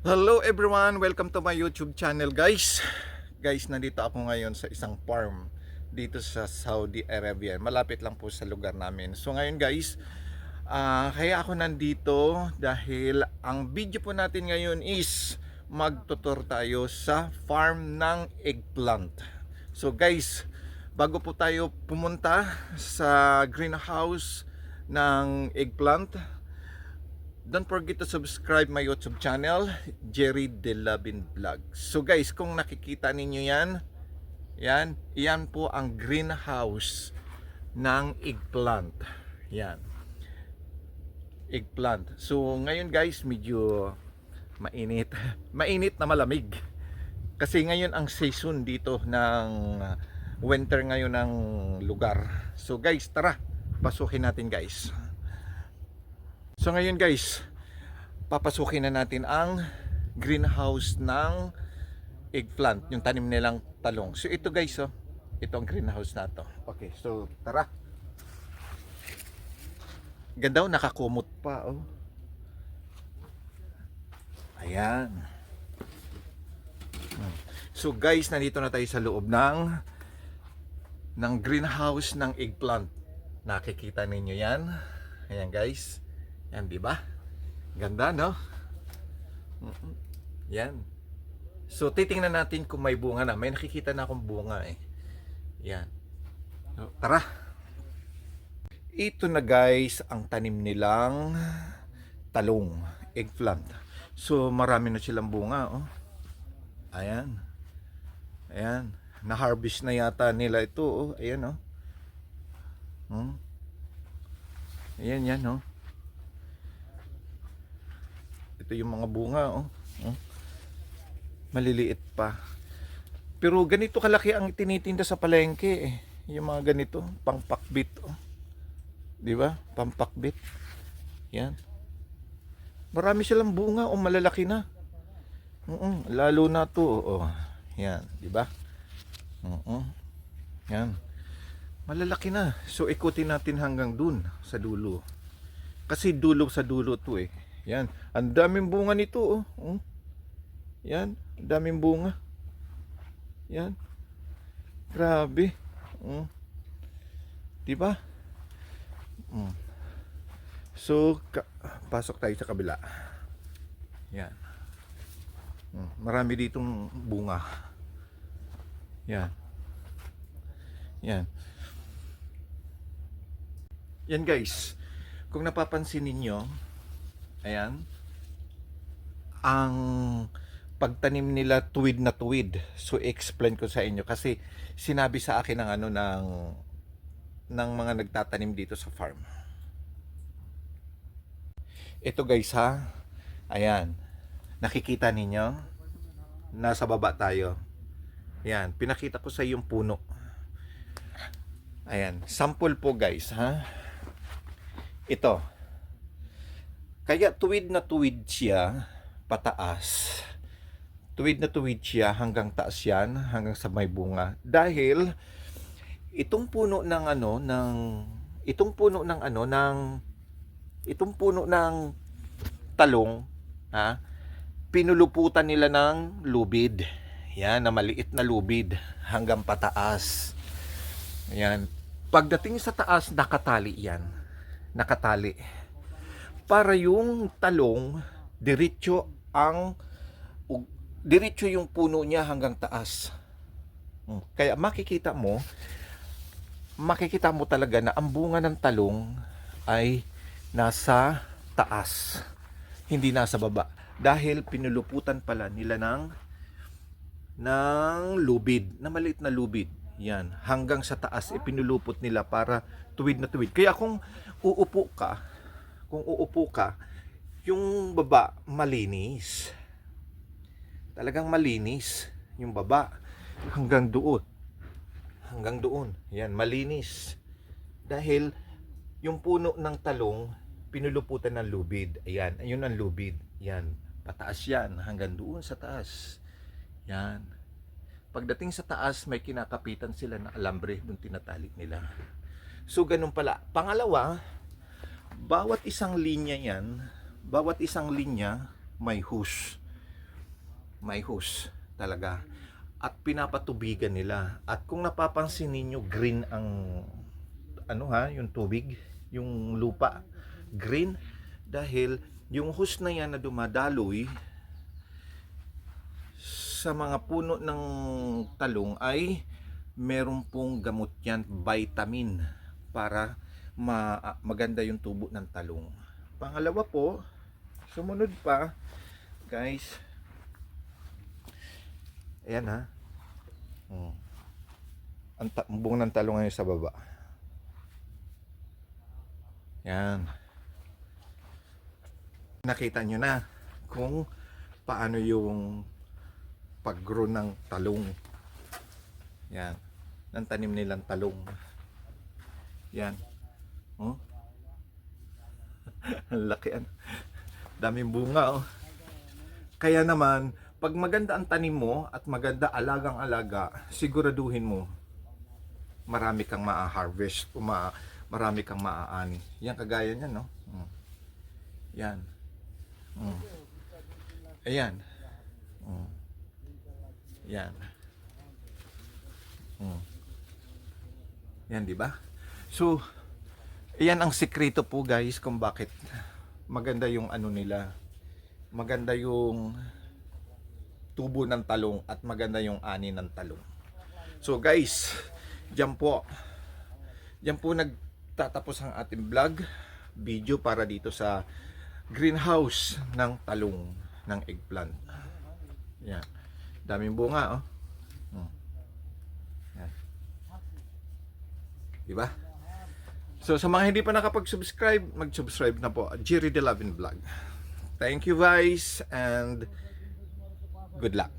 Hello everyone! Welcome to my YouTube channel guys. Guys, nandito ako ngayon sa isang farm dito sa Saudi Arabia. Malapit lang po sa lugar namin. So ngayon guys, kaya ako nandito dahil ang video po natin ngayon is magtutur tayo sa farm ng eggplant. So guys, bago po tayo pumunta sa greenhouse ng eggplant, don't forget to subscribe my YouTube channel, Jerry Delabin Vlog. So guys, kung nakikita ninyo yan po ang greenhouse ng eggplant. Yan, eggplant. So ngayon guys, medyo mainit. Mainit na malamig. Kasi ngayon ang season dito ng winter ngayon ng lugar. So guys, tara, pasukin natin guys. So ngayon guys, papasukin na natin ang greenhouse ng eggplant, yung tanim nilang talong. So ito guys, ito ang greenhouse na to. Okay, so tara. Ganda, nakakumot pa Ayan. So guys, nandito na tayo sa loob ng greenhouse ng eggplant. Nakikita ninyo yan. Ayan guys. Yan, di ba? Ganda, no? Yan. So, titingnan natin kung may bunga na. May nakikita na akong bunga eh. Yan. So, tara. Ito na guys, ang tanim nilang talong, eggplant. So, marami na silang bunga, Ayan. Ayan. Na-harvest na yata nila ito, Ayan, Ayan, yan, Ito yung mga bunga, Maliliit pa. Pero ganito kalaki ang tinitinda sa palengke, Yung mga ganito, pangpakbit, Di ba? Pampakbit. Yan. Marami silang bunga, malalaki na. Lalo na 'to, Yan, di ba? Yan. Malalaki na. So ikutin natin hanggang dun sa dulo. Kasi dulo sa dulo 'to Yan, ang daming bunga nito, Yan, ang daming bunga. Yan. Grabe. 'Di ba? So, pasok tayo sa kabila. Yan. Marami ditong bunga. Yan. Yan. Yan guys. Kung napapansin ninyo, ayan, ang pagtanim nila tuwid na tuwid. So explain ko sa inyo kasi sinabi sa akin ng mga nagtatanim dito sa farm. Ito guys ayan, nakikita ninyo, nasa baba tayo. Ayan, pinakita ko sa yung puno. Ayan, sample po guys Ito. Kaya tuwid na tuwid siya pataas. Tuwid na tuwid siya hanggang taas yan, hanggang sa may bunga. Dahil itong puno ng talong, pinuluputan nila ng lubid. Yan, na maliit na lubid hanggang pataas. Ayan. Pagdating sa taas, nakatali yan. Nakatali. Para yung talong, diretso yung puno niya hanggang taas. Kaya makikita mo talaga na ang bunga ng talong ay nasa taas. Hindi nasa baba. Dahil pinuluputan pala nila ng lubid, na maliit na lubid. Yan, hanggang sa taas pinulupot nila para tuwid na tuwid. Kaya kung uupo ka, yung baba malinis. Talagang malinis yung baba hanggang doon. Hanggang doon. Yan, malinis. Dahil yung puno ng talong pinuluputan ng lubid. Ayan, ayun ang lubid. Yan, pataas yan hanggang doon sa taas. Yan. Pagdating sa taas, may kinakapitan sila na alambre, doon tinatali nila. So ganun pala. Pangalawa, bawat isang linya may hose. may hose talaga. At pinapatubigan nila. At kung napapansin ninyo, green ang yung tubig, yung lupa, green dahil yung hose na yan na dumadaloy sa mga puno ng talong ay meron pong gamot yan, vitamin, para maganda yung tubo ng talong. Pangalawa po, sumunod pa guys, ayan ha, ang buong ng talong ngayon sa baba. Yan. Nakita nyo na kung paano yung pag-grow ng talong. Yan. Ng tanim nilang talong. Yan. Oh. Ang laki. Daming bunga oh. Kaya naman, pag maganda ang tanim mo at maganda alagang-alaga, siguraduhin mo marami kang ma-harvest o marami kang maaani. Yan kagaya niyan, no? Yan. Ayan. Yan. Yan, di ba? So, ayan ang sikreto po guys kung bakit maganda yung nila. Maganda yung tubo ng talong at maganda yung ani ng talong. So guys, diyan po nagtatapos ang ating vlog video para dito sa greenhouse ng talong, ng eggplant. Yan. Daming bunga oh. Yan. Diba? So sa mga hindi pa nakapag-subscribe, mag-subscribe na po. Jerry De Lavin Vlog. Thank you guys and good luck.